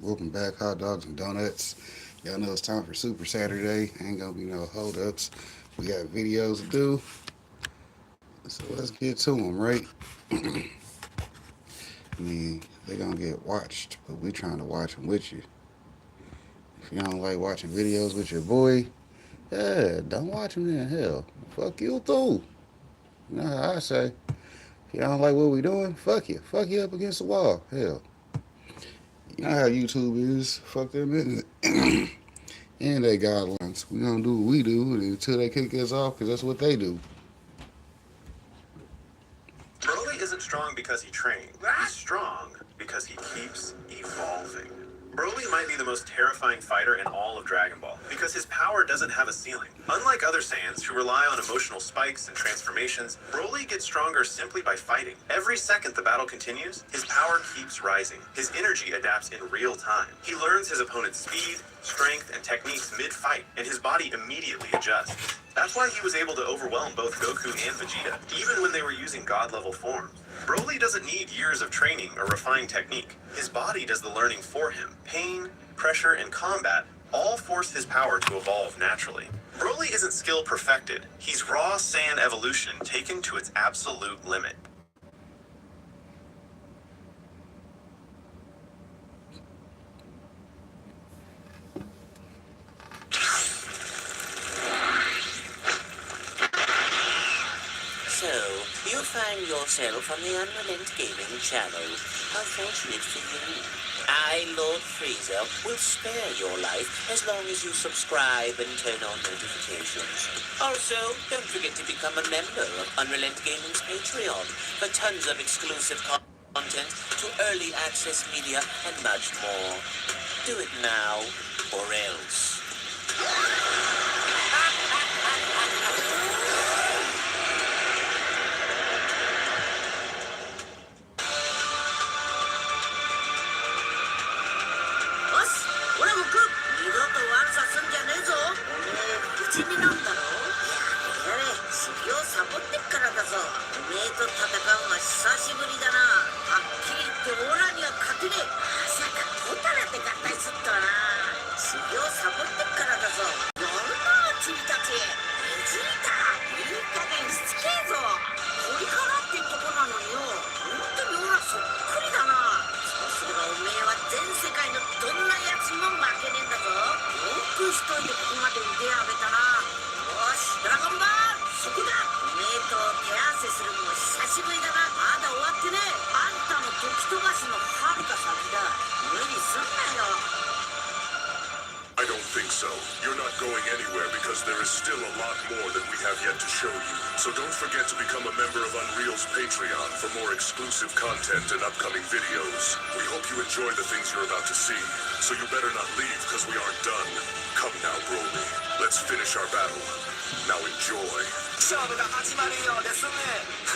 Welcome back, hot dogs and donuts. Y'all know it's time for Super Saturday. Ain't gonna be no holdups. We got videos to do, so let's get to them, right? I mean, they gonna get watched, but we trying to watch them with you. If you don't like watching videos with your boy, yeah, don't watch them then. Hell, fuck you too. You know how I say. If you don't like what we doing, fuck you. Fuck you up against the wall. Hell, you know how YouTube is. Fuck them in and they guidelines. We gonna do what we do until they kick us off, cause that's what they do. Broly isn't strong because he trained. He's strong because he keeps evolving. Broly might be the most terrifying fighter in all of Dragon Ball because his power doesn't have a ceiling. Unlike other Saiyans who rely on emotional spikes and transformations, Broly gets stronger simply by fighting. Every second the battle continues, his power keeps rising. His energy adapts in real time. He learns his opponent's speed, strength, and techniques mid-fight, and his body immediately adjusts. That's why he was able to overwhelm both Goku and Vegeta, even when they were using god-level forms. Broly doesn't need years of training or refined technique. His body does the learning for him. Pain, pressure, and combat all force his power to evolve naturally. Broly isn't skill perfected. He's raw Saiyan evolution taken to its absolute limit. So, you find yourself on the Unrelent Gaming channel. How fortunate for you. I, Lord Frieza, will spare your life as long as you subscribe and turn on notifications. Also, don't forget to become a member of Unrelent Gaming's Patreon for tons of exclusive content to early access media and much more. Do it now, or else. I don't think so. You're not going anywhere because there is still a lot more that we have yet to show you. So don't forget to become a member of Unreal's Patreon for more exclusive content and upcoming videos. We hope you enjoy the things you're about to see, so you better not leave because we aren't done. Come now, Broly. Let's finish our battle. Now enjoy. 勝負が始まるようですね。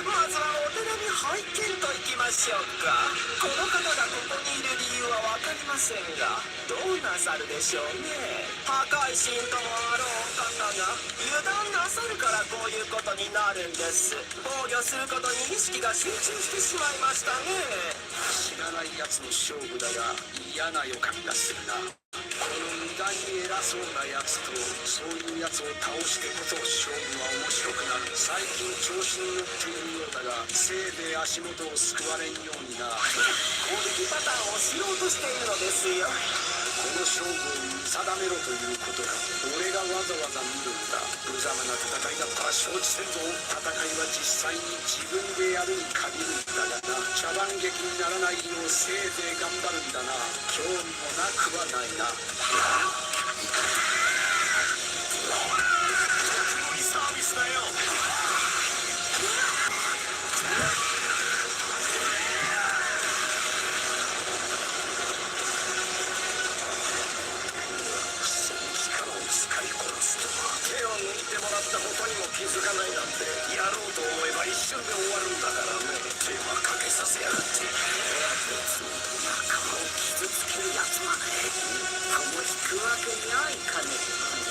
まずはお手並み拝見といきましょうか。この方がここにいる理由は分かりませんが、どうなさるでしょうね。破壊神ともあろう方が油断なさるからこういうことになるんです。防御することに意識が集中してしまいましたね。知らないやつの勝負だが嫌な予感がするな。この無駄に偉そうなやつとそういうやつを倒してこそ勝負は面白くなる。最近調子に乗っているようだがせいで足元をすくわれんようにな。攻撃パターンを知ろうとしているのですよ。この勝負を見定めろということか。俺がわざわざ見るんだ。無様な戦いだったら承知せんぞ。戦いは実際に自分でやるに限るんだがな。茶番劇にならないようせいぜい頑張るんだな。興味もなくはないな。サービスだよ。手を抜いてもらったことにも気づかないなんてやろうと思えば一瞬で終わるんだからね。手間かけさせやがって。仲間を傷つけるやつはね、一歩も引くわけにはいかねえ。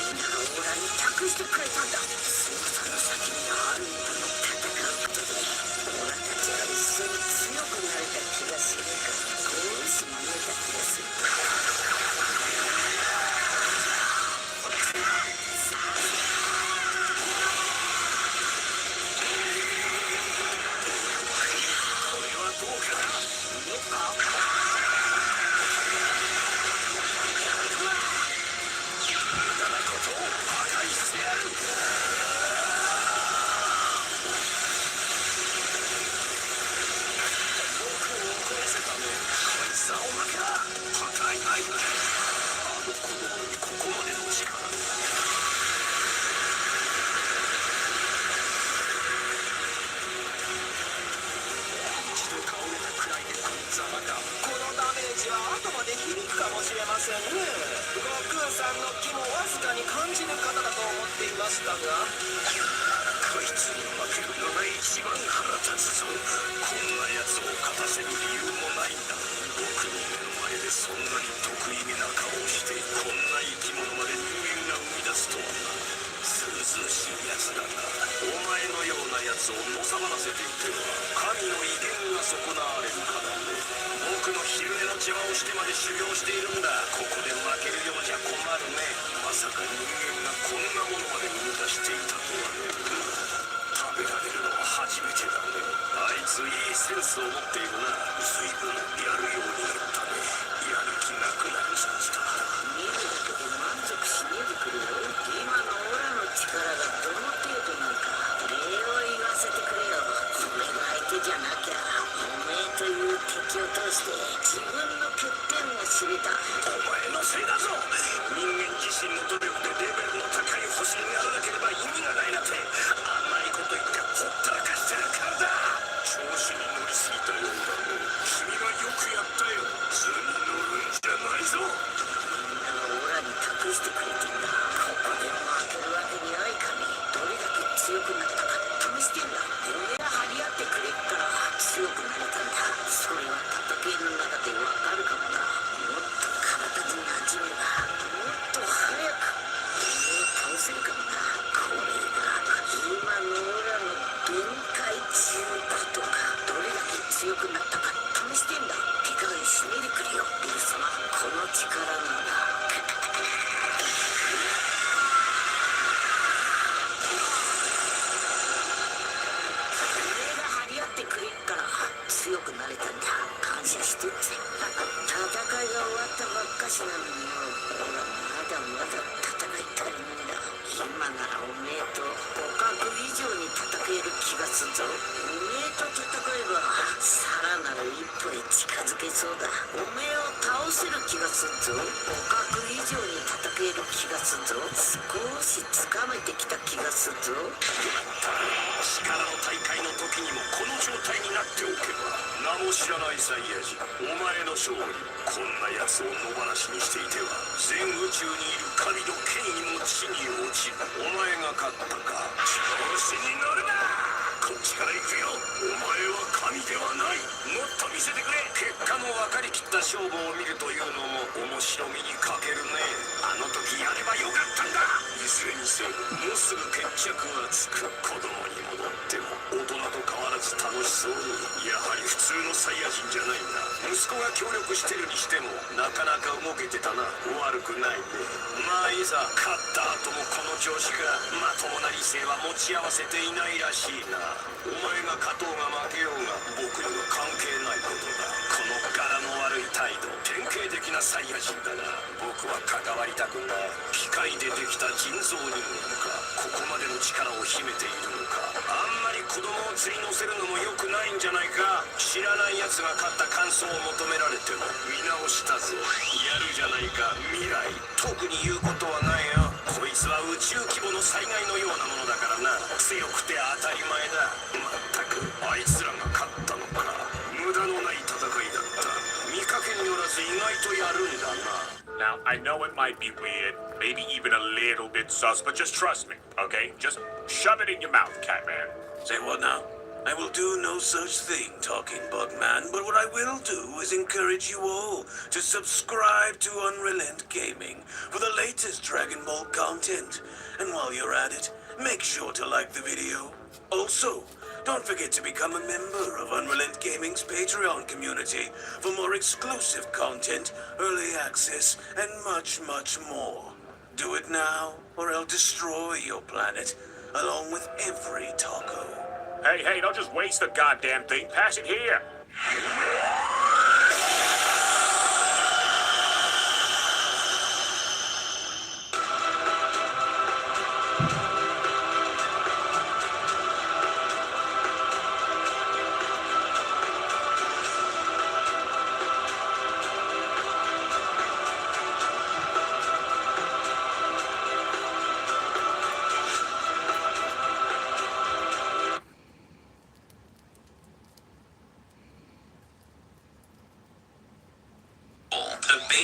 みんながオラに託してくれたんだ。その先にあるんだの戦うことでオラたちが一緒に強くなれた気がしねえか。こうし見えた気がする。ない。あの子供にここまでの力。一度倒れたくらいでこのざまだ。このダメージは後まで響くかもしれませんね。悟空さんの気もわずかに感じる方だと思っていましたが、こいつに負けるのが一番腹立つぞ。こんな奴を勝たせる理由もないんだ。僕の目の前でそんなに得意げな顔をしてこんな生き物まで人間が生み出すとはな。ずうずうしい奴だな。お前のような奴をのさばらせていては神の威厳が損なわれるからね。僕の昼寝の邪魔をしてまで修行しているんだ。ここで負けるようじゃ困るね。まさか人間がこんなものまで生み出していたとはね。食べられるのは初めてだね。あいついいセンスを持っているな。随分やるようになったね。やる気なくなるさせた。見るだけで満足しねえでくれよ。今のオラの力がどの程度なのか礼を言わせてくれよ。俺の相手じゃなきゃおめえという敵を通して自分の欠点を知れた。お前のせいだぞ。人間自身の努力でレベルの高い星にならなければ意味がないなんて甘いこと言ってほったらかしてるからだ。調子に乗りすぎたようだね。君がよくやったよ。図に乗るんじゃないぞ。みんながオラに託してくれてんだ。ここで負けるわけにはいかねえ。どれだけ強くなったか試してんだ。俺が張り合ってくれっから強くなれたんだ。それは戦いの中でわかるかもな。もっと体に馴染めばもっと早く倒せるかもな。これが今のオラの限界中ことか。どれだけ強くなったか試してんだ。手加減しねえでくれよルー様。この力なら俺が張り合ってくれっから強くなれたんだ。感謝してるぜ。戦いが終わったばっかしなのによ。オラまだまだ戦いたいんだ。今ならおめえと互角以上に戦える気がするぞ。おめえと戦えばさらなる一歩へ近づけそうだ。おめえを倒せる気がするぞ。互角以上に戦える気がするぞ。少しつかめてきた気がするぞ。力の大会の時にもこの状態になっておけば名も知らないサイヤ人。お前の勝利。こんな奴を野放しにしていては全宇宙にいる神の権威も地に落ちる。お前が勝ったか。調子に乗るな。こっちから行くよ。お前は神ではない。もっと見せてくれ。結果の分かりきった勝負を見るというのも面白みに欠けるね。あの時やればよかったんだ。いずれにせよもうすぐ決着がつく。子供に戻っても大人と変わらず楽しそうに。やはり普通のサイヤ人じゃないんだ。息子が協力してるにしてもなかなか動けてたな。悪くないね。まあいざ勝った後もこの調子がまともな理性は持ち合わせていないらしいな。お前が勝とうが負けようが僕には関係ないことだ。この柄の悪い態度典型的なサイヤ人だな。僕は関わりたくない。機械でできた人造人間か。ここまでの力を秘めているのか。あんまり子供を釣り乗せるのも良くないんじゃないか。知らない奴が勝った感想を求められても見直したぞ。やるじゃないか未来。特に言うことはないよ。こいつは宇宙規模の災害のようなものだからな。強くて当たり前だ。まったくあいつらが勝ったのか。無駄のない戦いだった。見かけによらず意外とやるんだな。Now, I know it might be weird, maybe even a little bit sus, but just trust me, okay? Just shove it in your mouth, Catman. Say what now? I will do no such thing, talking bug man, but what I will do is encourage you all to subscribe to Unrelent Gaming for the latest Dragon Ball content. And while you're at it, make sure to like the video. Also, don't forget to become a member of Unrelent Gaming's Patreon community for more exclusive content, early access, and much, much more. Do it now, or I'll destroy your planet, along with every taco. Hey, don't just waste the goddamn thing. Pass it here.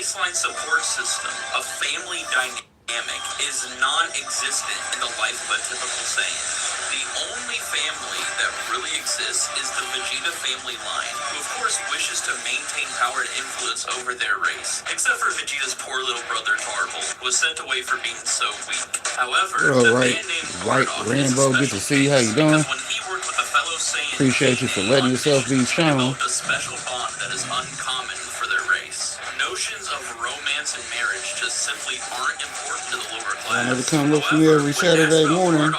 baseline support system, a family dynamic, is non-existent in the life of a typical Saiyan. The only family that really exists is the Vegeta family line, who of course wishes to maintain power and influence over their race, except for Vegeta's poor little brother Tarble, who was sent away for being so weak. However, All the right, man named right, Bardock is a Rambo. Good special to see you. How you case, doing? because when he worked with a fellow Saiyan Appreciate you for DNA letting on yourself be missions, they shown. developed a special bond that is uncommon for their race. Notions of romance and marriage just simply aren't important to the lower class. I know to come look for me every Saturday morning,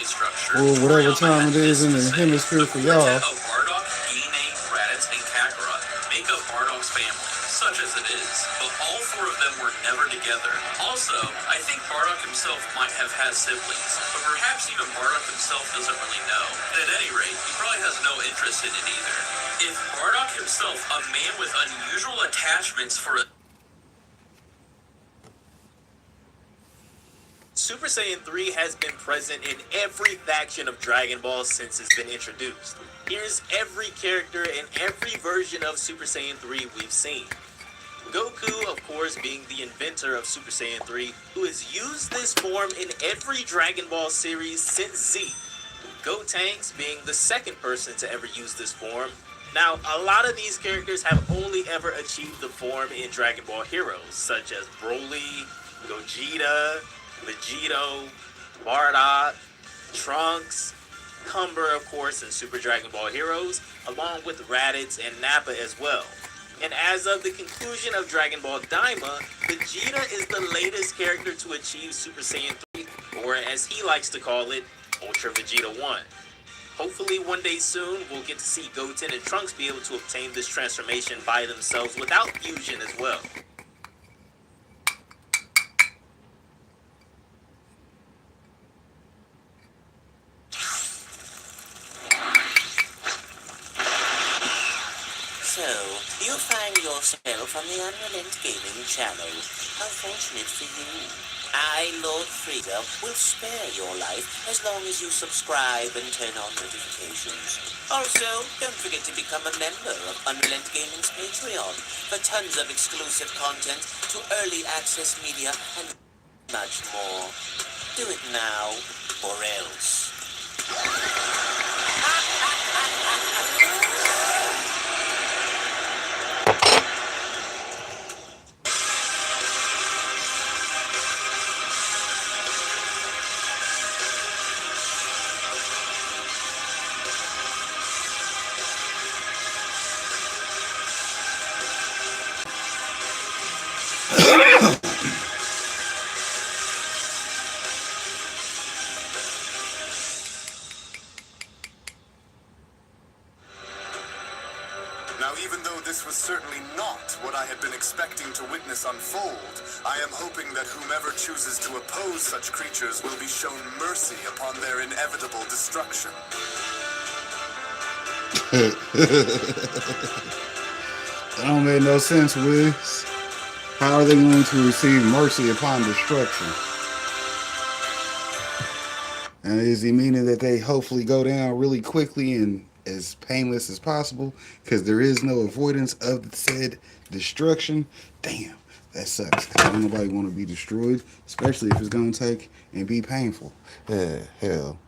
Structure, or whatever Toriyama time had it is this in to the say: hemisphere the for quintet y'all. of Bardock, Gine, Raditz, and Kakarot make up Bardock's family, such as it is. But all four of them were never together. Also, I think Bardock himself might have had siblings, but perhaps even Bardock himself doesn't really know. And at any rate, he probably has no interest in it either. If Bardock himself, a man with unusual attachments for a Super Saiyan 3 has been present in every faction of Dragon Ball since it's been introduced. Here's every character and every version of Super Saiyan 3 we've seen. Goku, of course, being the inventor of Super Saiyan 3, who has used this form in every Dragon Ball series since Z. Gotenks being the second person to ever use this form. Now, a lot of these characters have only ever achieved the form in Dragon Ball Heroes, such as Broly, Gogeta, Vegito, Bardock, Trunks, Cumber, of course, in Super Dragon Ball Heroes, along with Raditz and Nappa as well. And as of the conclusion of Dragon Ball Daima, Vegeta is the latest character to achieve Super Saiyan 3, or as he likes to call it, Ultra Vegeta 1. Hopefully one day soon, we'll get to see Goten and Trunks be able to obtain this transformation by themselves without fusion as well. So, you find yourself on the Unrelent Gaming channel. How fortunate for you. I, Lord Frieza, will spare your life as long as you subscribe and turn on notifications. Also, don't forget to become a member of Unrelent Gaming's Patreon for tons of exclusive content to early access media and much more. Do it now, or else. Now, even though this was certainly not what I had been expecting to witness unfold, I am hoping that whomever chooses to oppose such creatures will be shown mercy upon their inevitable destruction. That don't make no sense, Wiz. How are they going to receive mercy upon destruction? And is he meaning that they hopefully go down really quickly and as painless as possible because there is no avoidance of said destruction? Damn, that sucks. Don't nobody want to be destroyed, especially if it's going to take and be painful. Hell.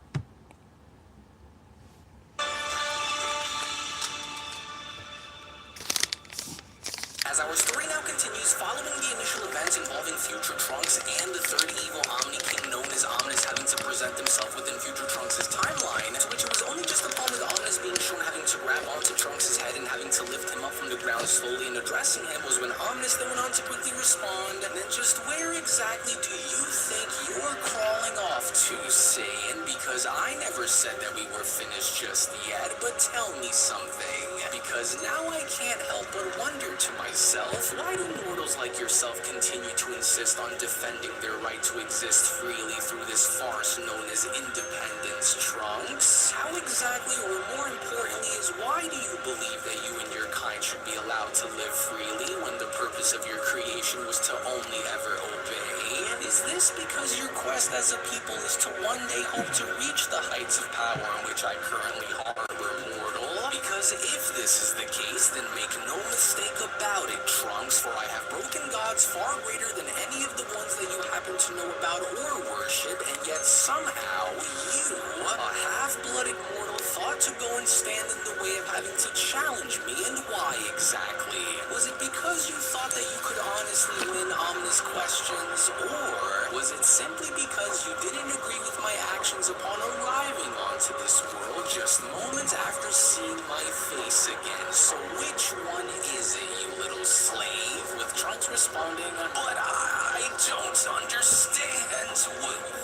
As our story now continues, following the initial events involving future Trunks and the third evil Omni King known as Omnis having to present himself within future Trunks' timeline, to which it was only just upon with Omnis being shown having to grab onto Trunks' head and having to lift him up from the ground slowly and addressing him was when Omnis then went on to quickly respond, and then just where exactly do you think you're crawling off to, Saiyan? Because I never said that we were finished just yet, but tell me something. Because now I can't help but wonder to myself, why do mortals like yourself continue to insist on defending their right to exist freely through this farce known as independence, Trunks? How exactly, or more importantly, is why do you believe that you and your kind should be allowed to live freely when the purpose of your creation was to only ever obey? Is this because your quest as a people is to one day hope to reach the heights of power in which I currently harbor, mortal? Because If this is the case, then make no mistake about it, Trunks, for I have broken gods far greater than any of the ones that you happen to know about or worship, and yet somehow you, a half-blooded mortal, thought to go and stand in the way of having to challenge me, and why exactly? Was it because you thought that you could honestly win Omni's questions, or was it simply because you didn't agree with my actions upon arriving onto this world just moments after seeing my face again? So which one is it, you little slave? With Trunks responding, but I don't understand.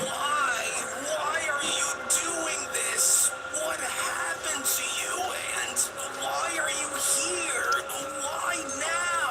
Why? Why are you doing this? What happened to you? And why are you here? Why now?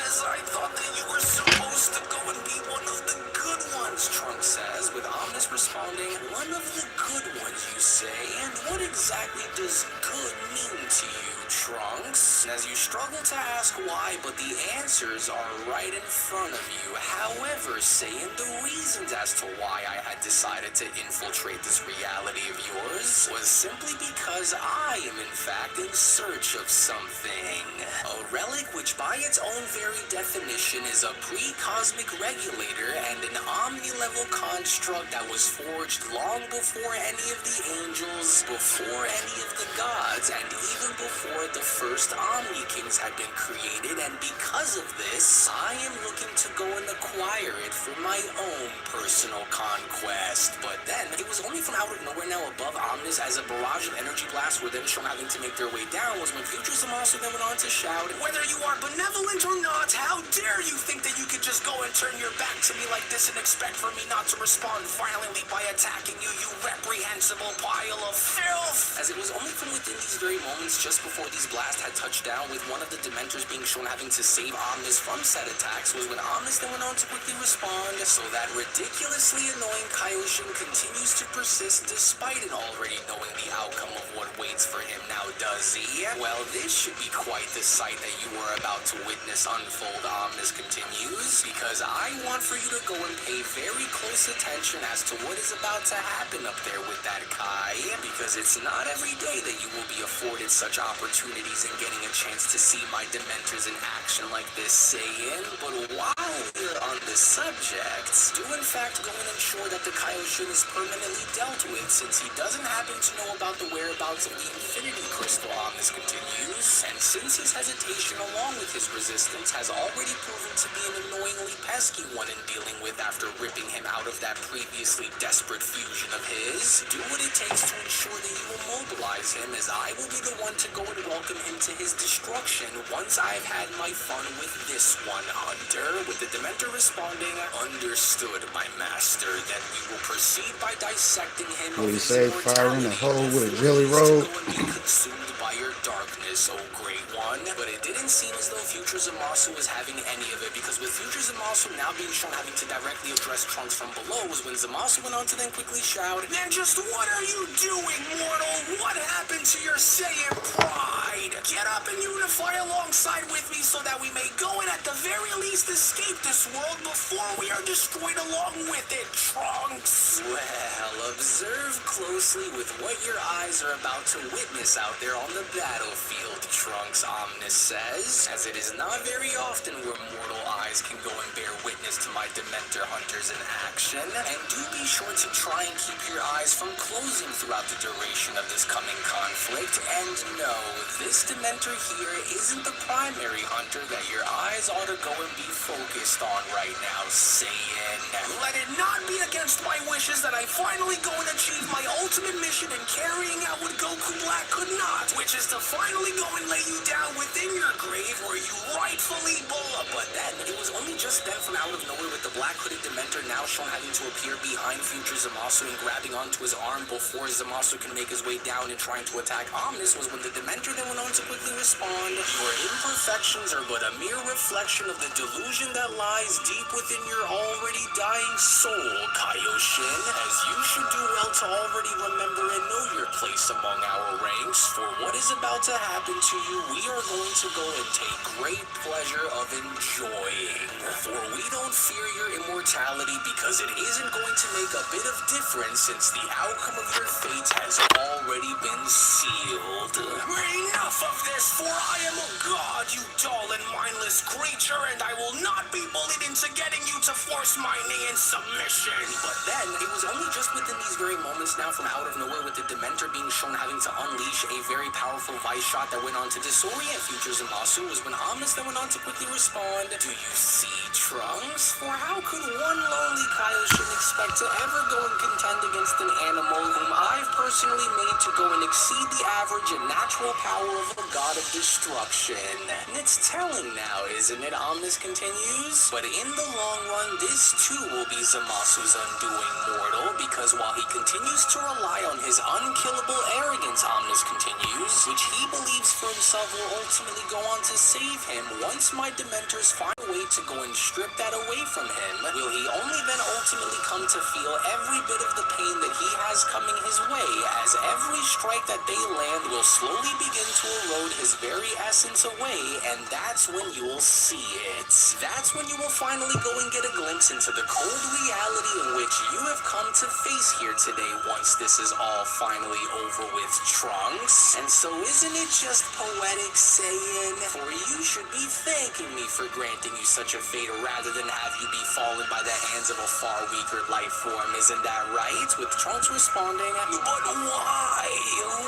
As I thought that you were supposed to go and be one of the good ones, Trunks says, with Omnis responding, one of the good ones, you say? And what exactly does good mean to you, Trunks? As you struggle to ask why, but the answers are right in front of you. However, saying the reasons as to why I had decided to infiltrate this reality of yours was simply because I am in fact in search of something. A relic which by its own very definition is a pre-cosmic regulator and an Omni-level construct that was forged long before any of the angels, before any of the gods, and even before the first Omni Kings had been created, and because of this, I am looking to go and acquire it for my own personal conquest. But then, it was only from out of nowhere now above Omnis as a barrage of energy blasts were then shown having to make their way down was when Futures also then went on to shout, whether you are benevolent or not, how dare you think that you could just go and turn your back to me like this and expect for me not to respond violently by attacking you, you reprehensible pile of filth! As it was only from within these very moments just before these blasts had touched down with one of the Dementors being shown having to save Omnis from said attacks was when Omnis then went on to quickly respond, so that ridiculously annoying Kaioshin continues to persist despite it already knowing the outcome of what waits for him now, does he? Well, this should be quite the sight that you are about to witness unfold, Omnis continues, because I want for you to go and pay very close attention as to what is about to happen up there with that Kai, because it's not every day that you will be afforded such opportunities and getting a chance to see my Dementors in action like this, Saiyan. But while we're on the subject, do in fact go and ensure that the Kaioshin is permanently dealt with, since he doesn't happen to know about the whereabouts of the Infinity Crystal, Omnis continues, and since his hesitation along with his resistance has already proven to be an annoyingly pesky one in dealing with after ripping him out of that previously desperate fusion of his, do what it takes to ensure that you will mobilize him, as I will be the one to go and welcome him to his destruction once I've had my fun with this one, Hunter, with the Dementor responding, understood, my master, then we will proceed by dissecting him. What do you say? Fire in a hole with a jelly roll? Consumed by your darkness, oh great one. But it didn't seem as though Futures Zamasu was having any of it, because with Futures Zamasu now being shown having to directly address Trunks from below was when Zamasu went on to then quickly shout, then just what are you doing, mortal? What happened to your Saiyan pride? Get up and unify alongside with me so that we may go and at the very least escape this world before we are destroyed along with it, Trunks. Well, observe closely with what your eyes are about to witness out there on the battlefield, Trunks, Omnis says, as it is not very often where mortal eyes can go and bear witness to my Dementor hunters in action, and do be sure to try and keep your eyes from closing throughout the duration of this coming conflict, and no, this Dementor here isn't the primary hunter that your eyes ought to go and be focused on right now, Saiyan. Let it not be against my wishes that I finally go and achieve my ultimate mission in carrying out what Goku Black could not, which is to finally go and lay you down within your grave where you rightfully belong. But then, it was only just then from out of nowhere with the black hooded Dementor now shown having to appear behind future Zamasu and grabbing onto his arm before Zamasu can make his way down and trying to attack Omnis was when the Dementor then went on to quickly respond, your imperfections are but a mere reflection of the delusion that lies deep within your already dying soul, Kaioshin, as you should do well to already remember and know your place among our ranks, for what is about to happen to you, we are going to go and take great pleasure of enjoying. For we don't fear your immortality because it isn't going to make a bit of difference since the outcome of your fate has already been sealed. Enough of this, for I am a god, you dull and mindless creature, and I will not be bullied into getting you to force my knee in submission. But then, it was only just within these very moments now from out of nowhere with the Dementor being shown having to unleash a very powerful vice shot that went on to disorient Future Zamasu was when Omnis then went on to quickly respond, do you see, Trunks? For how could one lonely Kaioshin expect to ever go and contend against an animal whom I've personally made to go and exceed the average and natural power of a god of destruction? And it's telling now, isn't it? Omnis continues. But in the long run, this too will be Zamasu's undoing, mortal, because while he continues to rely on his unkillable arrogance, Omnis continues, which he believes for himself will ultimately go on to save him, once my Dementors find a way to go and strip that away from him, will he only then ultimately come to feel every bit of the pain that he has coming his way, as every strike that they land will slowly begin to erode his very essence away, and that's when you will see it. That's when you will finally go and get a glimpse into the cold reality in which you have come to face here today once this is all finally over with, Trunks. And so isn't it just poetic saying, for you should be thanking me for granting you such a fate rather than have you be fallen by the hands of a far weaker life form, isn't that right? With Trunks responding, but why?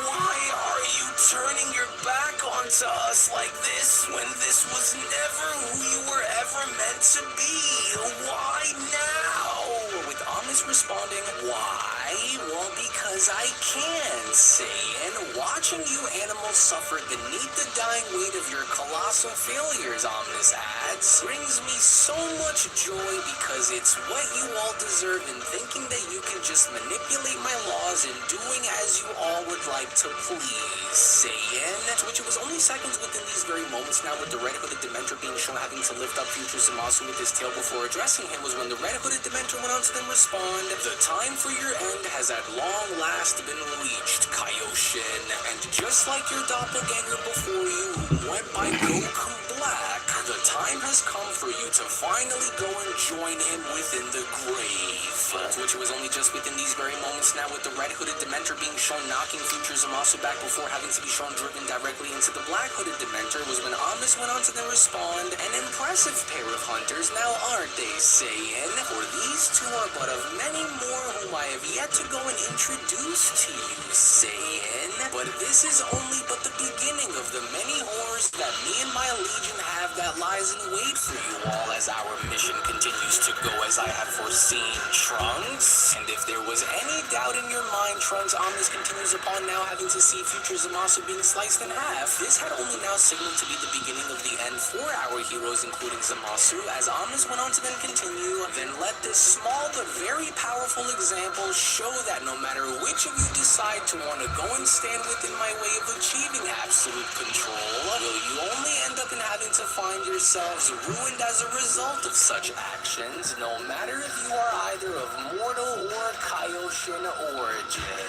Why are you turning your back onto us like this when this was never who you were ever meant to be? Why now? With Omnis responding, why? Well, because I can, Saiyan. Watching you animals suffer beneath the dying weight of your colossal failures, Omnis adds, brings me so much joy because it's what you all deserve in thinking that you can just manipulate my laws and doing as you all would like to please, Saiyan. To which it was only seconds within these very moments now with the red-hooded Dementor being shown having to lift up Future Zamasu with his tail before addressing him was when the red-hooded Dementor went on to then respond, the time for your end has at long last been reached, Kaioshin. And just like your doppelganger before you who went by Goku Black, the time has come for you to finally go and join him within the grave. To which it was only just within these very moments now with the red-hooded Dementor being shown knocking Future Zamasu back before having to be shown driven directly into the black-hooded Dementor was when Omnis went on to then respond, an impressive pair of hunters now aren't they, Saiyan? For these two are but of many more whom I have yet to go and introduce to you, Saiyan. But this is only but the beginning of the many horrors that me and my legion have that lies in wait for you all as our mission continues to go as I have foreseen, Trunks. And if there was any doubt in your mind, Trunks, Omnis continues upon now having to see Future Zamasu being sliced in half. This had only now signaled to be the beginning of the end for our heroes, including Zamasu, as Omnis went on to then continue, then let this small but very powerful example show that no matter which of you decide to want to go and stand within my way of achieving absolute control, will you only end up in having to find yourselves ruined as a result of such actions, no matter if you are either of mortal or Kaioshin origin.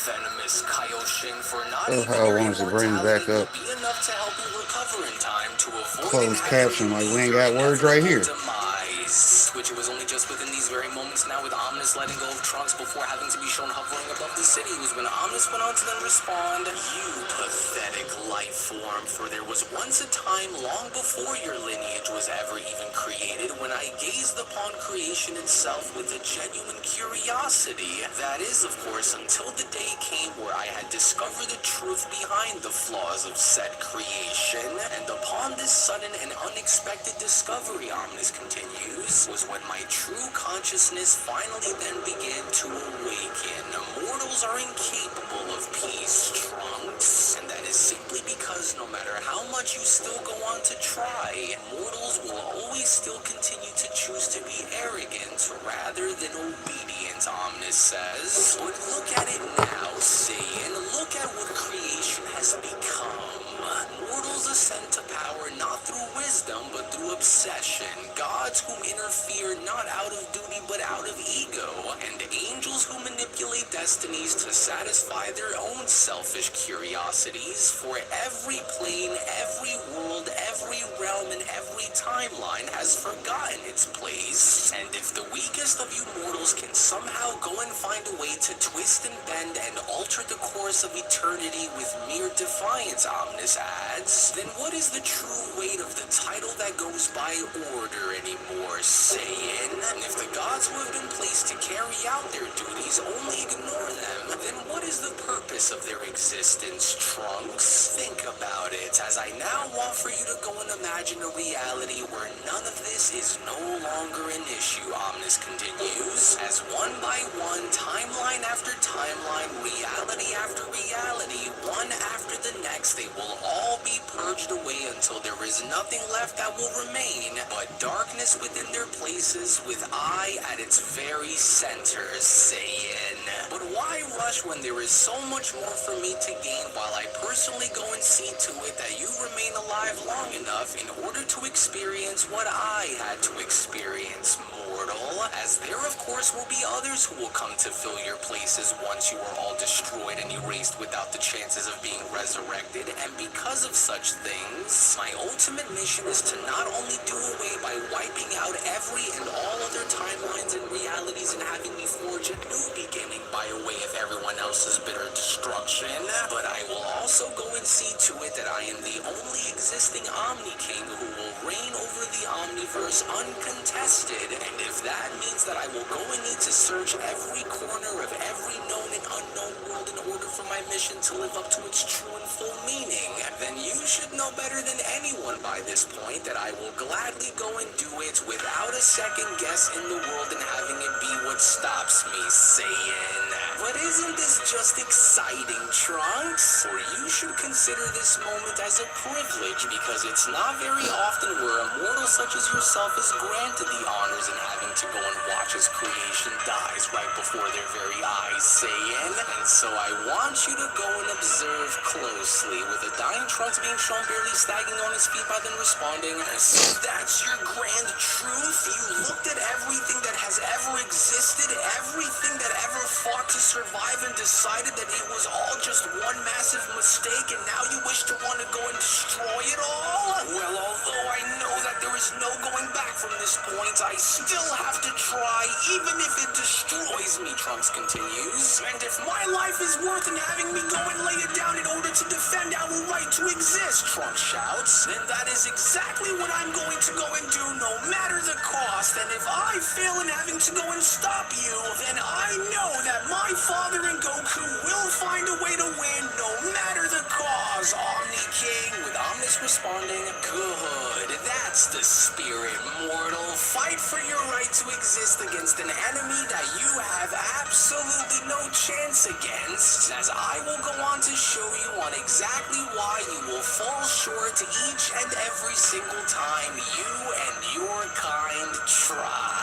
Venomous Kaioshin, for not That's even how I your wanted to bring it back immortality will up. be enough to help you recover in time to avoid Closed caption, like we ain't got words right here. demise. Which it was only just within these very moments now with Omnis letting go of Trunks before having to be shown hovering above the city was when Omnis went on to then respond, you pathetic life form, for there was once a time long before your lineage was ever even created when I gazed upon creation itself with a genuine curiosity. That is, of course, until the day came where I had discovered the truth behind the flaws of said creation, and upon this sudden and unexpected discovery, Omnis continues, was when my true consciousness finally then began to awaken. Mortals are incapable of peace, Trunks, and that is simply because no matter how much you still go on to try, mortals will always still continue to choose to be arrogant rather than obedient, Omnis says. But look at it now, Saiyan. Look at what creation has become. Mortals ascend to power not through wisdom, but through obsession. Gods who interfere not out of duty, but out of ego. And angels who manipulate destinies to satisfy their own selfish curiosities. For every plane, every world, every realm, and every timeline has forgotten its place. And if the weakest of you mortals can somehow go and find a way to twist and bend and alter the course of eternity with mere defiance, Omnis adds, then what is the true weight of the title that goes by order anymore, Saiyan? And if the gods who have been placed to carry out their duties only ignore them, then what is the purpose of their existence, Trunks? Think about it, as I now want for you to go and imagine a reality where none of this is no longer an issue, Omnis continues, as one by one, timeline after timeline, reality after reality, one after the next, they will all be purged away until there is nothing left that will remain but darkness within their places, with I at its very center, Saiyan. But why rush when there is so much more for me to gain while I personally go and see to it that you remain alive long enough in order to experience what I had to experience, mortal? As there of course will be others who will come to fill your places once you are all destroyed and erased without the chances of being resurrected, and because of such things, my ultimate mission is to not only do away by wiping out every and all other timelines and realities and having me forge a new beginning by way of everyone else's bitter destruction, but I will also go and see to it that I am the only existing Omni King who will reign over the Omniverse uncontested, and if that means that I will go and need to search every corner of every known and unknown world in order for my mission to live up to its true and full meaning, then you should know better than anyone by this point that I will gladly go and do it without a second guess in the world and having it be what stops me, Saiyan. But isn't this just exciting, Trunks? Or you should consider this moment as a privilege, because it's not very often where a mortal such as yourself is granted the honors in having to go and watch as creation dies right before their very eyes, Saiyan. And so I want you to go and observe closely, with a dying Trunks being shown barely staggering on his feet by then responding, "So that's your grand truth? You looked at everything that has ever existed, everything that ever fought to survive, and decided that it was all just one massive mistake, and now you wish to want to go and destroy it all? Well, although I know that there is no going back from this point, I still have to try, even if it destroys me," Trunks continues. "And if my life is worth in having me go and lay it down in order to defend our right to exist," Trunks shouts, "then that is exactly what I'm going to go and do, no matter the cost. And if I fail in having to go and stop you, then I know that my father and Goku will find a way to win, no matter the cause, Omni King," with Omnis responding, "Good, that's the spirit, mortal. Fight for your right to exist against an enemy that you have absolutely no chance against, as I will go on to show you on exactly why you will fall short each and every single time you and your kind try."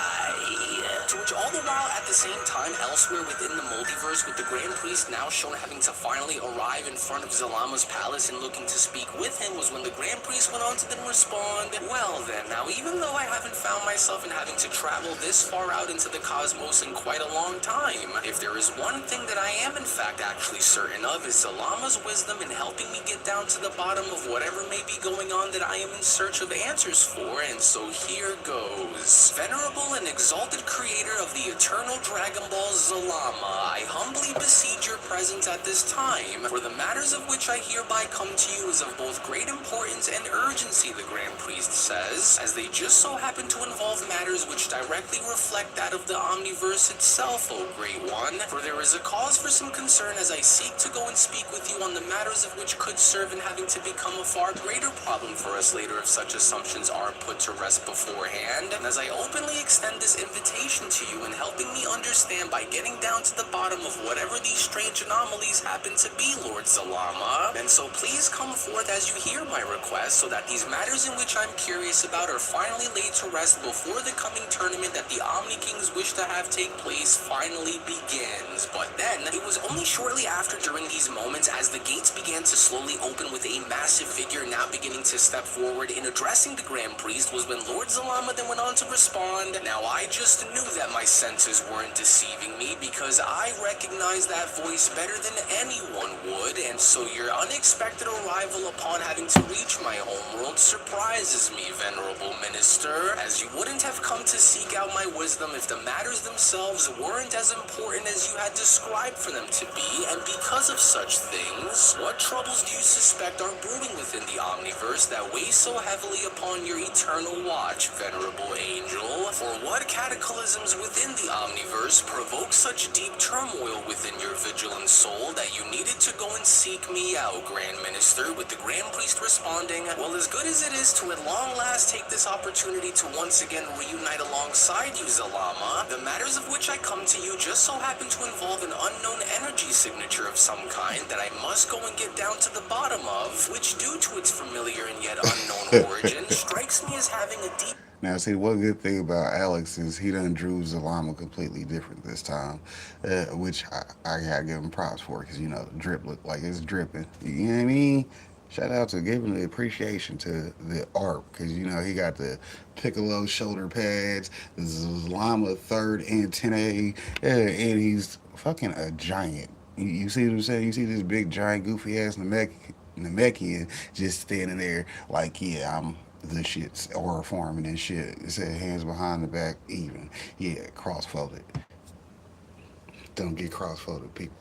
To which all the while at the same time, elsewhere within the multiverse, with the Grand Priest now shown having to finally arrive in front of Zalama's palace and looking to speak with him, was when the Grand Priest went on to then respond, "Well then, now even though I haven't found myself in having to travel this far out into the cosmos in quite a long time, if there is one thing that I am in fact actually certain of, is Zalama's wisdom in helping me get down to the bottom of whatever may be going on that I am in search of answers for, and so here goes. Venerable and exalted creator of the eternal Dragon Ball Zalama, I humbly beseech your presence at this time, for the matters of which I hereby come to you is of both great importance and urgency," the Grand Priest says, "as they just so happen to involve matters which directly reflect that of the Omniverse itself, O Great One. For there is a cause for some concern as I seek to go and speak with you on the matters of which could serve in having to become a far greater problem for us later if such assumptions are put to rest beforehand. And as I openly extend this invitation to you in helping me understand by getting down to the bottom of whatever these strange anomalies happen to be, Lord Zalama. And so please come forth as you hear my request so that these matters in which I'm curious about are finally laid to rest before the coming tournament that the Omni Kings wish to have take place finally begins. But then, it was only shortly after during these moments as the gates began to slowly open with a massive figure now beginning to step forward in addressing the Grand Priest was when Lord Zalama then went on to respond. Now I just knew that my senses weren't deceiving me because I recognized that voice better than anyone would, and so your unexpected arrival upon having to reach my homeworld surprises me, Venerable Minister, as you wouldn't have come to seek out my wisdom if the matters themselves weren't as important as you had described for them to be, and because of such things, what troubles do you suspect are brewing within the Omniverse that weigh so heavily upon your eternal watch, Venerable Angel? For what cataclysms within the Omniverse provoke such deep turmoil within your vigilant soul that you needed to go and seek me out, Grand Minister, with the Grand Priest responding, well, as good as it is to at long last take this opportunity to once again reunite alongside you, Zalama, the matters of which I come to you just so happen to involve an unknown energy signature of some kind that I must go and get down to the bottom of, which due to its familiar and yet unknown origin, strikes me as having a deep... Now, see, one good thing about Alex is he done drew Zalama completely different this time, which I gotta give him props for because, you know, the drip look like it's dripping. You know what I mean? Shout out to giving the appreciation to the art because, you know, he got the Piccolo shoulder pads, the Zalama third antennae, and he's fucking a giant. You see what I'm saying? You see this big, giant, goofy ass Namekian just standing there like, yeah, I'm the shits or farming and shit. It said hands behind the back, even. Yeah, cross folded. Don't get cross folded, people.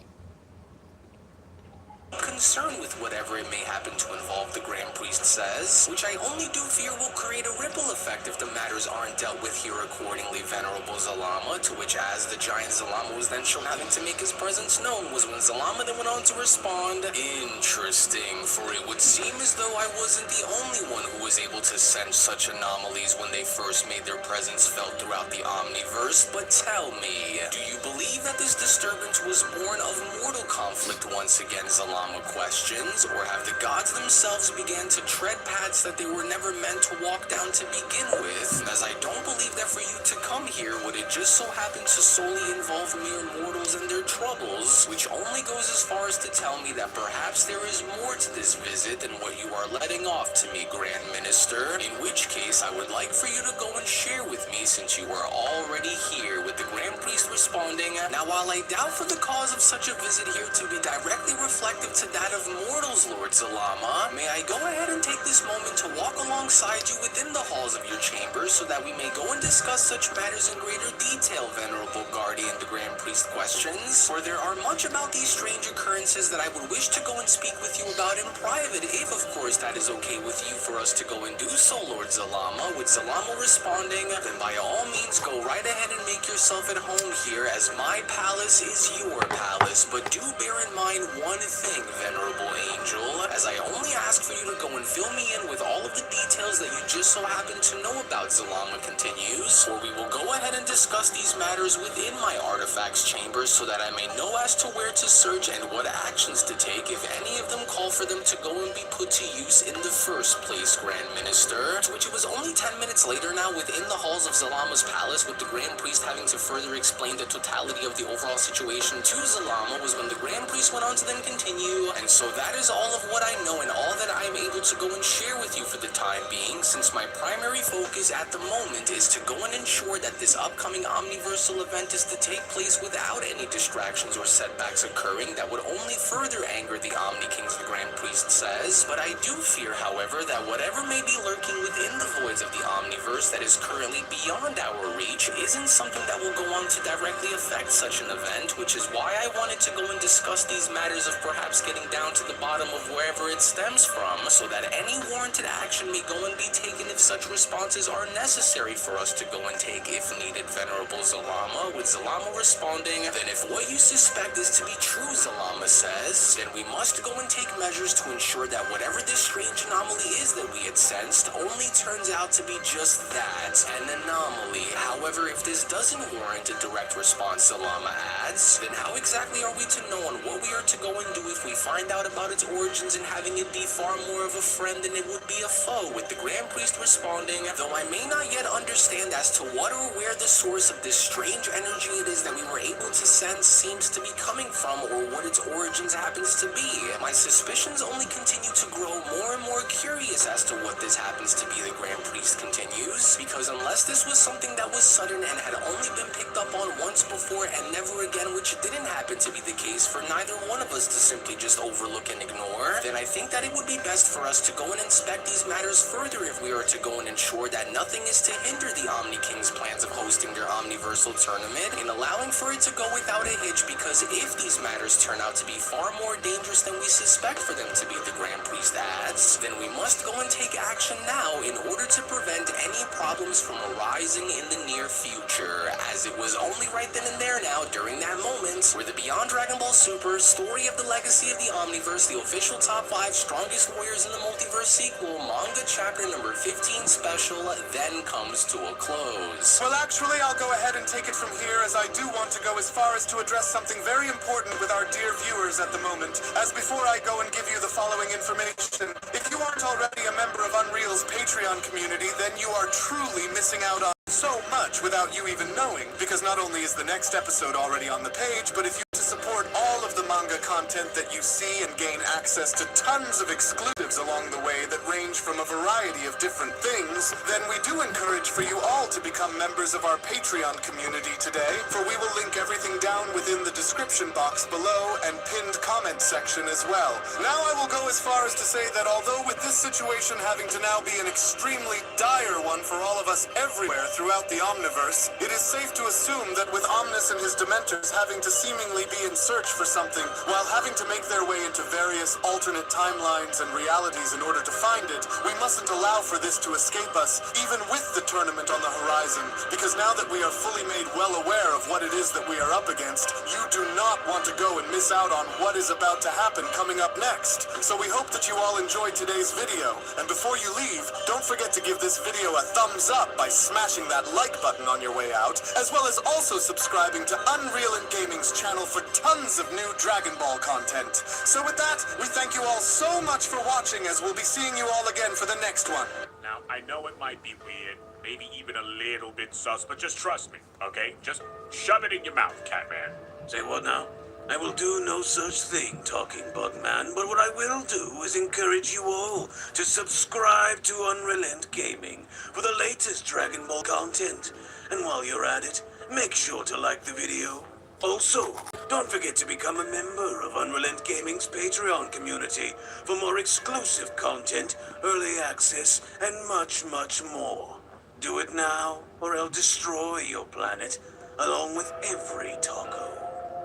concern with whatever it may happen to involve, the Grand Priest says, which I only do fear will create a ripple effect if the matters aren't dealt with here accordingly, Venerable Zalama, to which as the giant Zalama was then shown having to make his presence known was when Zalama then went on to respond, interesting, for it would seem as though I wasn't the only one who was able to sense such anomalies when they first made their presence felt throughout the Omniverse, but tell me, do you believe that this disturbance was born of mortal conflict once again, Zalama questions, or have the gods themselves began to tread paths that they were never meant to walk down to begin with, as I don't believe that for you to come here would it just so happen to solely involve mere mortals and their troubles, which only goes as far as to tell me that perhaps there is more to this visit than what you are letting off to me, Grand Minister, in which case I would like for you to go and share with me since you are already here, with the Grand Priest responding, now while I doubt for the cause of such a visit here to be directly reflective to that of mortals, Lord Zalama, may I go ahead and take this moment to walk alongside you within the halls of your chambers so that we may go and discuss such matters in greater detail, Venerable Guardian, the Grand Priest questions, for there are much about these strange occurrences that I would wish to go and speak with you about in private, if of course that is okay with you for us to go and do so, Lord Zalama, with Zalama responding, then by all means go right ahead and make yourself at home here, as my palace is your palace, but do bear in mind one thing, Venerable Angel, as I only ask for you to go and fill me in with all of the details that you just so happen to know about, Zalama continues, for we will go ahead and discuss these matters within my artifacts chamber so that I may know as to where to search and what actions to take if any of them call for them to go and be put to use in the first place, Grand Minister, to which it was only 10 minutes later now within the halls of Zalama's palace, with the Grand Priest having to further explain the totality of the overall situation to Zalama, was when the Grand Priest went on to then continue, and so that is all of what I know and all that I am able to go and share with you for the time being, since my primary focus at the moment is to go and ensure that this upcoming Omniversal event is to take place without any distractions or setbacks occurring that would only further anger the Omni Kings, the Grand Priest says, but I do fear, however, that whatever may be lurking within the voids of the Omniverse that is currently beyond our reach isn't something that will go on to directly affect such an event, which is why I wanted to go and discuss these matters of perhaps getting down to the bottom of wherever it stems from, so that any warranted action may go and be taken if such responses are necessary for us to go and take if needed, Venerable Zalama, with Zalama responding, then if what you suspect is to be true, Zalama says, then we must go and take measures to ensure that whatever this strange anomaly is that we had sensed only turns out to be just that, an anomaly. However, if this doesn't warrant a direct response, Zalama adds, then how exactly are we to know on what we are to go and do if we find out about its origins and having it be far more of a friend than it would be a foe? With the Grand Priest responding, though I may not yet understand as to what or where the source of this strange energy it is that we were able to sense seems to be coming from, or what its origins happens to be, my suspicions only continue to grow more and more curious as to what this happens to be, the Grand Priest continues, because unless this was something that was sudden and had only been picked up on once before and never again, which didn't happen to be the case for neither one of us to simply just overlook and ignore, then I think that it would be best for us to go and inspect these matters further if we are to go and ensure that nothing is to hinder the Omni King's plans of hosting their Omniversal tournament in allowing for it to go without a hitch, because if these matters turn out to be far more dangerous than we suspect for them to be, the Grand Priest adds, then we must go and take action now in order to prevent any problems from arising in the near future, as it was only right then and there now, during that moment, where the Beyond Dragon Ball Super Story of the Legacy of the Omniverse, the official top 5 strongest warriors in the multiverse sequel, manga chapter number 15 special, then comes to a close. Well, actually, I'll go ahead and take it from here, as I do want to go as far as to address something very important with our dear viewers at the moment. As before I go and give you the following information, if you aren't already a member of Unreal's Patreon community, then you are truly missing out on so much without you even knowing, because not only is the next episode already on the page, but if you to support all of the manga content that you see and gain access to tons of exclusives along the way that range from a variety of different things, then we do encourage for you all to become members of our Patreon community today, for we will link everything down within the description box below and pinned comment section as well. Now I will go as far as to say that although with this situation having to now be an extremely dire one for all of us everywhere throughout the Omniverse, it is safe to assume that with Omnis and his Dementors having to seemingly be in search for something, while having to make their way into various alternate timelines and realities in order to find it, we mustn't allow for this to escape us, even with the tournament on the horizon, because now that we are fully made well aware of what it is that we are up against, you do not want to go and miss out on what is about to happen coming up next. So we hope that you all enjoyed today's video, and before you leave, don't forget to give this video a thumbs up by smashing that like button on your way out, as well as also subscribing to Unreal and Gaming's channel for tons of new Dragon Ball content. So with that, we thank you all so much for watching, as we'll be seeing you all again for the next one. Now, I know it might be weird, maybe even a little bit sus, but just trust me, okay? Just shove it in your mouth, Catman. Say what now? I will do no such thing, Talking Bugman, but what I will do is encourage you all to subscribe to Unrelent Gaming for the latest Dragon Ball content. And while you're at it, make sure to like the video. Also, don't forget to become a member of Unrelent Gaming's Patreon community for more exclusive content, early access, and much, much more. Do it now, or I'll destroy your planet, along with every taco.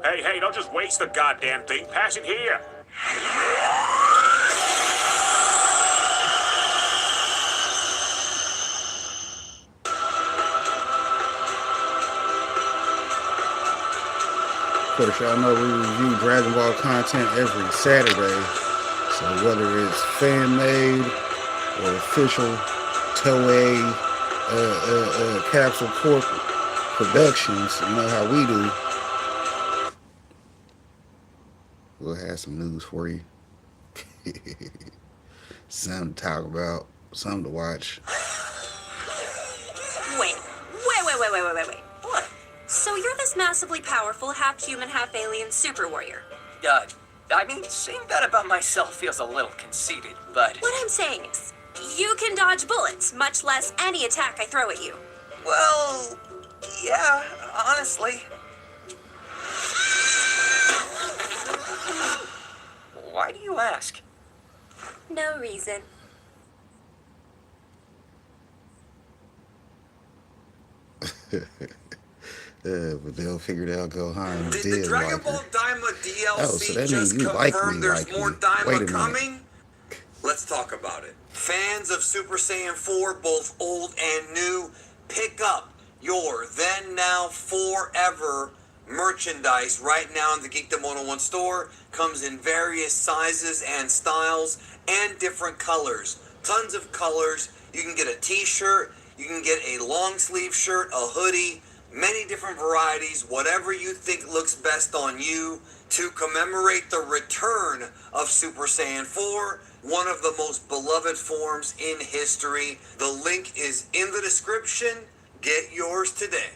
Hey, don't just waste the goddamn thing. Pass it here. Of course, y'all know we review Dragon Ball content every Saturday. So whether it's fan-made or official Toei Capsule Corp Productions, you know how we do. We'll have some news for you. Something to talk about, something to watch. Wait. What? So you're this massively powerful, half-human, half-alien super warrior. I mean, saying that about myself feels a little conceited, but... What I'm saying is, you can dodge bullets, much less any attack I throw at you. Well, yeah, honestly. Why do you ask? No reason. But they'll figure it out, Gohan Did did the Dragon like Ball her. Daima DLC Oh, so that just means you like confirm me, there's like more me. Daima Wait a minute. coming? Let's talk about it. Fans of Super Saiyan 4, both old and new, pick up. your then, now, forever merchandise right now in the Geekdom 101 store. Comes in various sizes and styles and different colors. Tons of colors. You can get a t-shirt, you can get a long sleeve shirt, a hoodie, many different varieties, whatever you think looks best on you to commemorate the return of Super Saiyan 4, one of the most beloved forms in history. The link is in the description. Get yours today.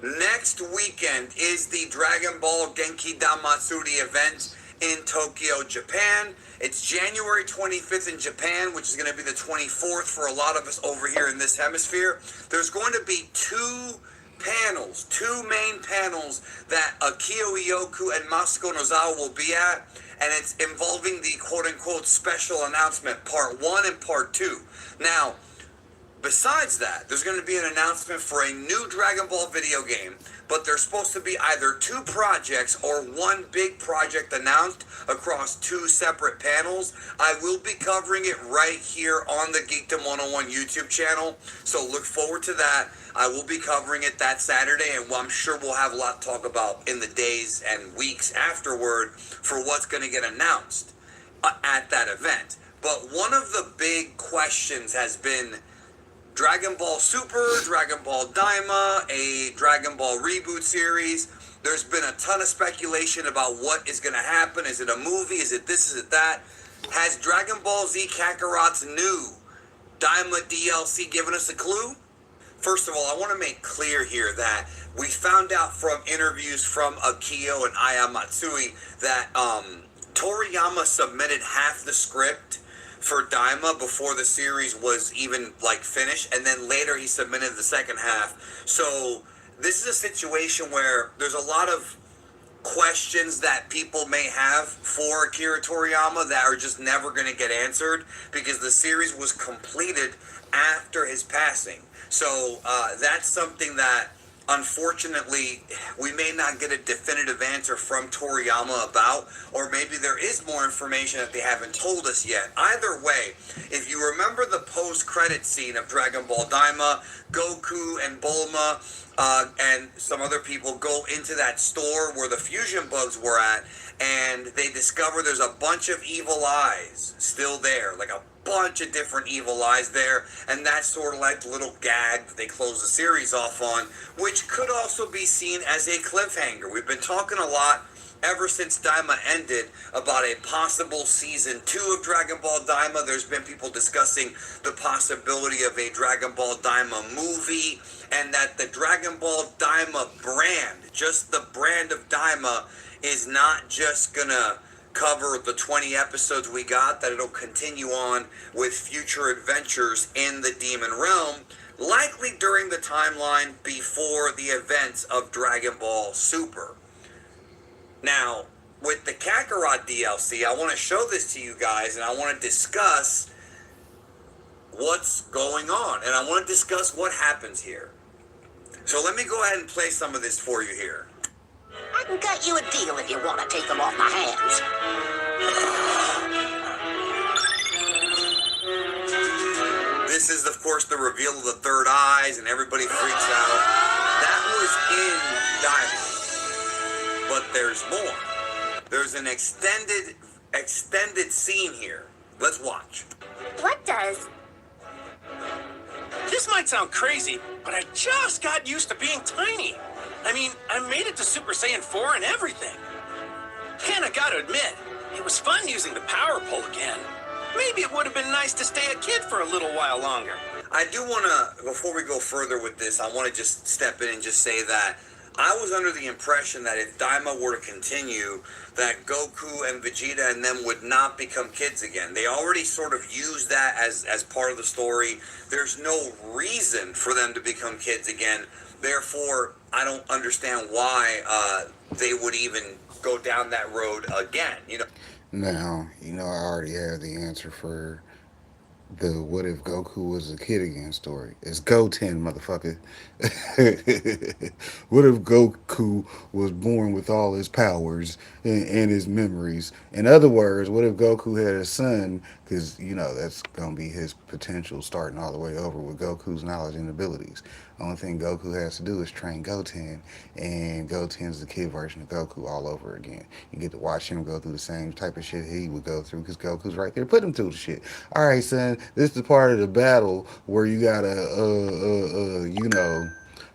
Next weekend is the Dragon Ball Genki Damatsuri event in Tokyo, Japan. It's January 25th in Japan, which is going to be the 24th for a lot of us over here in this hemisphere. There's going to be two main panels that Akio Ioku and Masuko Nozawa will be at, and it's involving the quote-unquote special announcement, part 1 and part 2. Now, besides that, there's going to be an announcement for a new Dragon Ball video game, but there's supposed to be either 2 projects or one big project announced across 2 separate panels. I will be covering it right here on the Geekdom 101 YouTube channel, so look forward to that. I will be covering it that Saturday, and I'm sure we'll have a lot to talk about in the days and weeks afterward for what's going to get announced at that event. But one of the big questions has been Dragon Ball Super, Dragon Ball Daima, a Dragon Ball reboot series. There's been a ton of speculation about what is going to happen. Is it a movie? Is it this? Is it that? Has Dragon Ball Z Kakarot's new Daima DLC given us a clue? First of all, I want to make clear here that we found out from interviews from Akio and Aya Matsui that Toriyama submitted half the script for Daima before the series was even finished, and then later he submitted the second half. So this is a situation where there's a lot of questions that people may have for Akira Toriyama that are just never going to get answered because the series was completed after his passing. So that's something that unfortunately we may not get a definitive answer from Toriyama about, or maybe there is more information that they haven't told us yet. Either way, if you remember the post-credit scene of Dragon Ball Daima, Goku and Bulma and some other people go into that store where the fusion bugs were at, and they discover there's a bunch of evil eyes still there, like a bunch of different evil eyes there, and that's sort of like the little gag that they close the series off on, which could also be seen as a cliffhanger. We've been talking a lot ever since Daima ended about a possible season 2 of Dragon Ball Daima. There's been people discussing the possibility of a Dragon Ball Daima movie, and that the Dragon Ball Daima brand, just the brand of Daima, is not just gonna cover the 20 episodes we got, that it'll continue on with future adventures in the Demon Realm, likely during the timeline before the events of Dragon Ball Super. Now, with the Kakarot DLC, I want to show this to you guys, and I want to discuss what's going on, and I want to discuss what happens here. So let me go ahead and play some of this for you here. I can cut you a deal if you want to take them off my hands. This is, of course, the reveal of the third eyes, and everybody freaks out. That was in Diamond. But there's more. There's an extended scene here. Let's watch. What does? This might sound crazy, but I just got used to being tiny. I mean, I made it to Super Saiyan 4 and everything. And I gotta admit, it was fun using the power pole again. Maybe it would have been nice to stay a kid for a little while longer. I do want to, before we go further with this, I want to just step in and just say that I was under the impression that if Daima were to continue, that Goku and Vegeta and them would not become kids again. They already sort of used that as part of the story. There's no reason for them to become kids again. Therefore, I don't understand why they would even go down that road again, you know. Now, I already have the answer for the what if Goku was a kid again story. It's Goten, motherfucker. What if Goku was born with all his powers and his memories? In other words, what if Goku had a son because that's gonna be his potential starting all the way over with Goku's knowledge and abilities. Only thing Goku has to do is train Goten, and Goten's the kid version of Goku all over again. You get to watch him go through the same type of shit he would go through because Goku's right there, put him through the shit. All right, son, this is the part of the battle where you gotta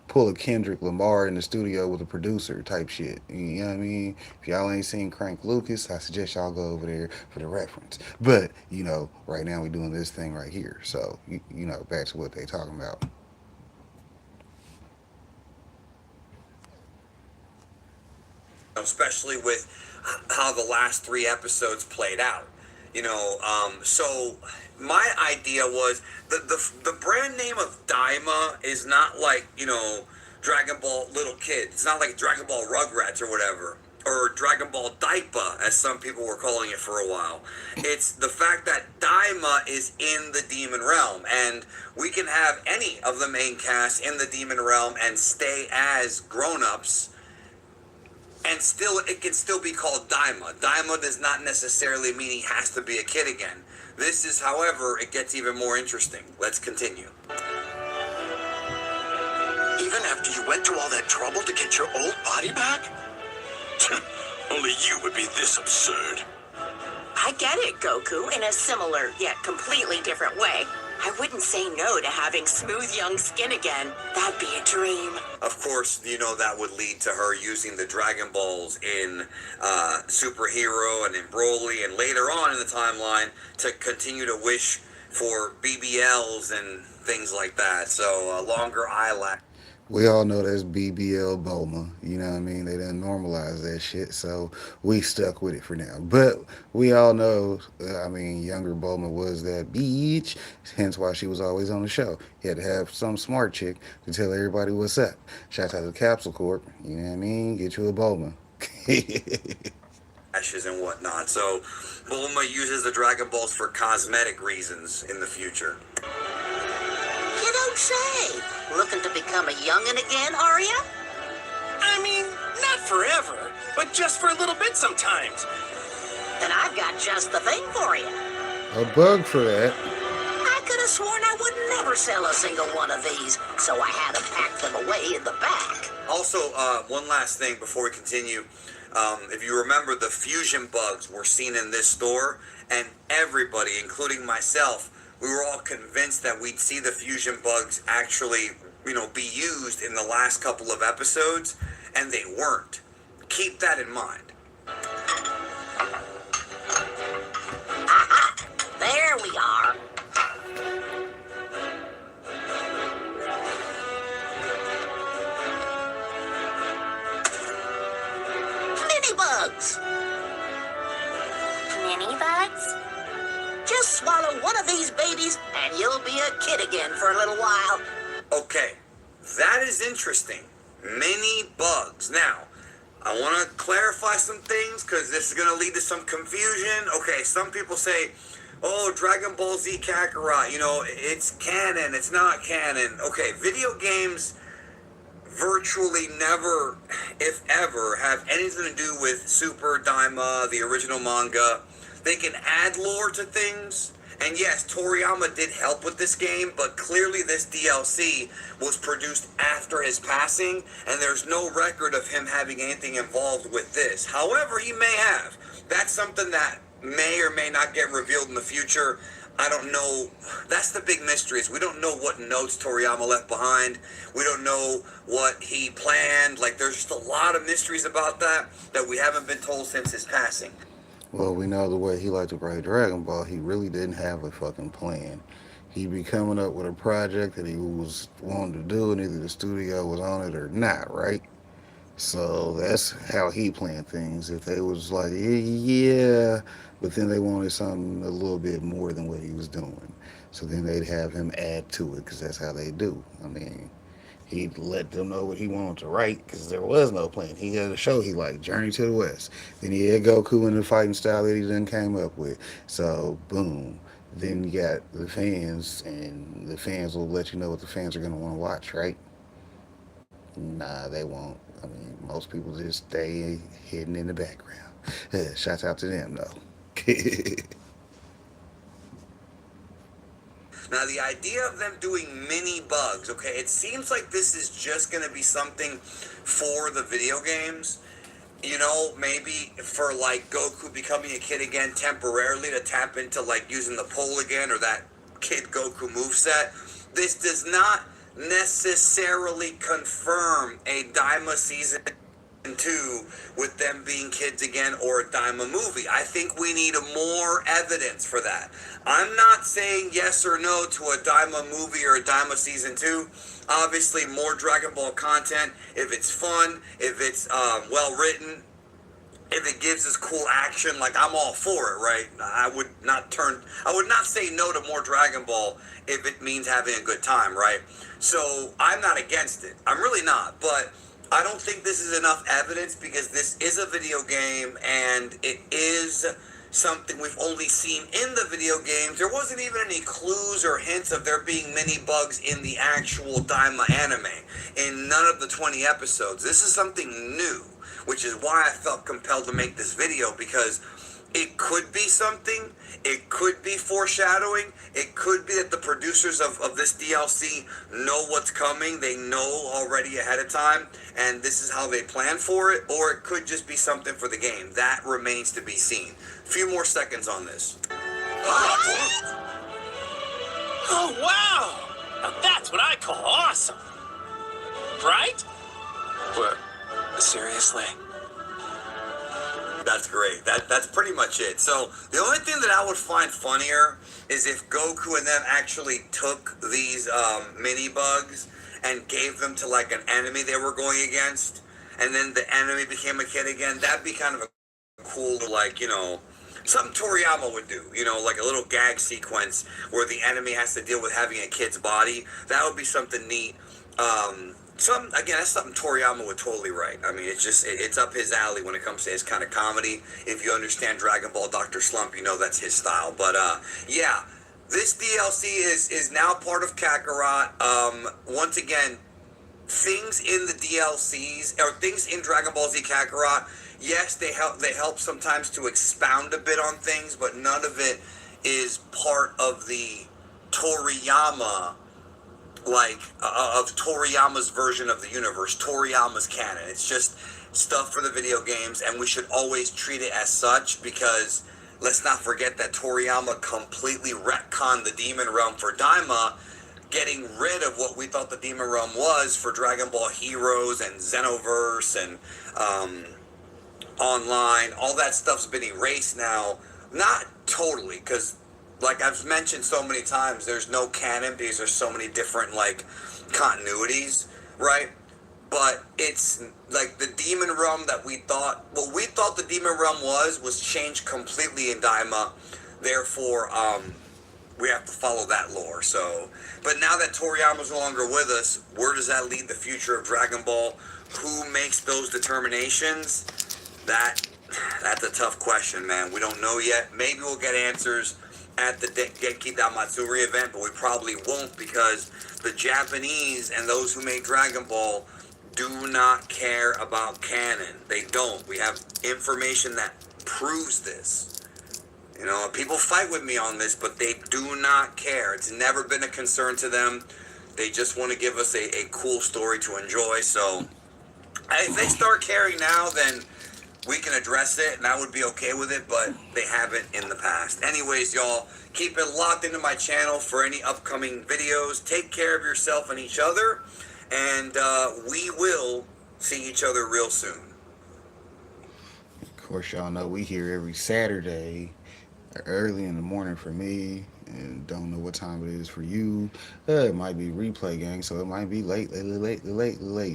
pull a Kendrick Lamar in the studio with a producer type shit. You know what I mean? If y'all ain't seen Crank Lucas, I suggest y'all go over there for the reference. But right now we doing this thing right here. So back to what they talking about. Especially with how the last three episodes played out. So my idea was the brand name of Daima is not like Dragon Ball Little Kid. It's not like Dragon Ball Rugrats or whatever, or Dragon Ball Daipa, as some people were calling it for a while. It's the fact that Daima is in the demon realm, and we can have any of the main cast in the demon realm and stay as grown-ups, and still it can still be called Daima. Daima does not necessarily mean he has to be a kid again. This is, however, it gets even more interesting. Let's continue. Even after you went to all that trouble to get your old body back? Only you would be this absurd. I get it, Goku, in a similar yet completely different way. I wouldn't say no to having smooth young skin again. That'd be a dream. Of course, that would lead to her using the Dragon Balls in Superhero and in Broly, and later on in the timeline to continue to wish for BBLs and things like that. So longer eyelash. We all know that's BBL Bulma. You know what I mean? They didn't normalize that shit, so we stuck with it for now. But we all know, younger Bulma was that bitch, hence why she was always on the show. You had to have some smart chick to tell everybody what's up. Shout out to Capsule Corp, you know what I mean? Get you a Bulma. Ashes and whatnot. So Bulma uses the Dragon Balls for cosmetic reasons in the future. You don't say. Looking to become a youngin' again, are ya? I mean, not forever, but just for a little bit sometimes. Then I've got just the thing for you. A bug for that. I could have sworn I would never sell a single one of these, so I had to pack them away in the back. Also, one last thing before we continue. If you remember, the fusion bugs were seen in this store, and everybody, including myself, we were all convinced that we'd see the fusion bugs actually, be used in the last couple of episodes, and they weren't. Keep that in mind. Aha! There we are. Mini bugs. Mini bugs? Just swallow one of these babies and you'll be a kid again for a little while. Okay, that is interesting. Mini bugs. Now, I want to clarify some things because this is going to lead to some confusion. Okay, some people say, oh, Dragon Ball Z Kakarot, it's canon, it's not canon. Okay, video games virtually never, if ever, have anything to do with Super Daima, the original manga. They can add lore to things. And yes, Toriyama did help with this game, but clearly this DLC was produced after his passing, and there's no record of him having anything involved with this. However, he may have. That's something that may or may not get revealed in the future. I don't know. That's the big mystery, is we don't know what notes Toriyama left behind. We don't know what he planned. There's just a lot of mysteries about that we haven't been told since his passing. Well, we know the way he liked to play Dragon Ball, he really didn't have a fucking plan. He'd be coming up with a project that he was wanting to do, and either the studio was on it or not, right? So that's how he planned things. If they was like, yeah, but then they wanted something a little bit more than what he was doing. So then they'd have him add to it, because that's how they do. He'd let them know what he wanted to write, because there was no plan. He had a show he liked, Journey to the West. Then he had Goku in the fighting style that he then came up with. So, boom. Then you got the fans, and the fans will let you know what the fans are going to want to watch, right? Nah, they won't. Most people just stay hidden in the background. Shouts out to them, though. Now, the idea of them doing mini bugs, okay, it seems like this is just going to be something for the video games. You know, maybe for like Goku becoming a kid again temporarily to tap into like using the pole again or that Kid Goku moveset. This does not necessarily confirm a Daima season 2 with them being kids again or a Daima movie. I think we need more evidence for that. I'm not saying yes or no to a Daima movie or a Daima season 2. Obviously, more Dragon Ball content, if it's fun, if it's well written, if it gives us cool action, like I'm all for it, right? I would not say no to more Dragon Ball if it means having a good time, right? So I'm not against it. I'm really not, but I don't think this is enough evidence because this is a video game and it is something we've only seen in the video games. There wasn't even any clues or hints of there being mini bugs in the actual Daima anime in none of the 20 episodes. This is something new, which is why I felt compelled to make this video, because it could be something, it could be foreshadowing, it could be that the producers of this DLC know what's coming, they know already ahead of time, and this is how they plan for it, or it could just be something for the game. That remains to be seen. A few more seconds on this. Oh, wow! Now that's what I call awesome! Right? What? Seriously? That's great. That's pretty much it. So the only thing that I would find funnier is if Goku and them actually took these mini bugs and gave them to like an enemy they were going against, and then the enemy became a kid again. That'd be kind of a cool, like, you know, something Toriyama would do. You know, like a little gag sequence where the enemy has to deal with having a kid's body. That would be something neat. That's something Toriyama would totally write. I mean, it's up his alley when it comes to his kind of comedy. If you understand Dragon Ball Dr. Slump, you know that's his style. But yeah, this DLC is now part of Kakarot. Once again, things in the DLCs or things in Dragon Ball Z Kakarot, yes, they help sometimes to expound a bit on things, but none of it is part of the Toriyama, like of Toriyama's version of the universe, Toriyama's canon. It's just stuff for the video games, and we should always treat it as such, because let's not forget that Toriyama completely retconned the Demon Realm for Daima, getting rid of what we thought the Demon Realm was for Dragon Ball Heroes and Xenoverse and Online. All that stuff's been erased now. Not totally, because like I've mentioned so many times, there's no canon because there's so many different like continuities, right? But it's like the Demon Realm that we thought the Demon Realm was changed completely in Daima. Therefore, we have to follow that lore. So, but now that Toriyama's no longer with us, where does that lead the future of Dragon Ball? Who makes those determinations? That's a tough question, man. We don't know yet. Maybe we'll get answers at the Genki Damatsuri event, but we probably won't, because the Japanese and those who made Dragon Ball do not care about canon. They don't. We have information that proves this. You know, people fight with me on this, but they do not care. It's never been a concern to them. They just want to give us a cool story to enjoy. So if they start caring now, then we can address it, and I would be okay with it, but they haven't in the past. Anyways, y'all, keep it locked into my channel for any upcoming videos. Take care of yourself and each other, and we will see each other real soon. Of course, y'all know we here every Saturday, early in the morning for me, and don't know what time it is for you. It might be replay gang, so it might be late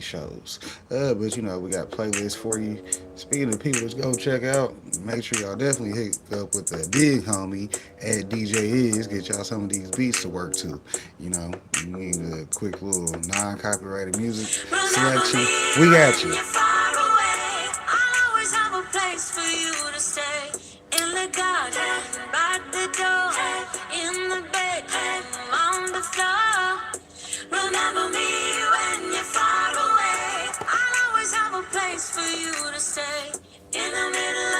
shows. But you know, we got playlists for you. Speaking of people to go check out, make sure y'all definitely hit up with the big homie at DJ Is. Get y'all some of these beats to work to. You know, you need a quick little non-copyrighted music selection. We got you. Remember me when you're far away. I'll always have a place for you to stay in the middle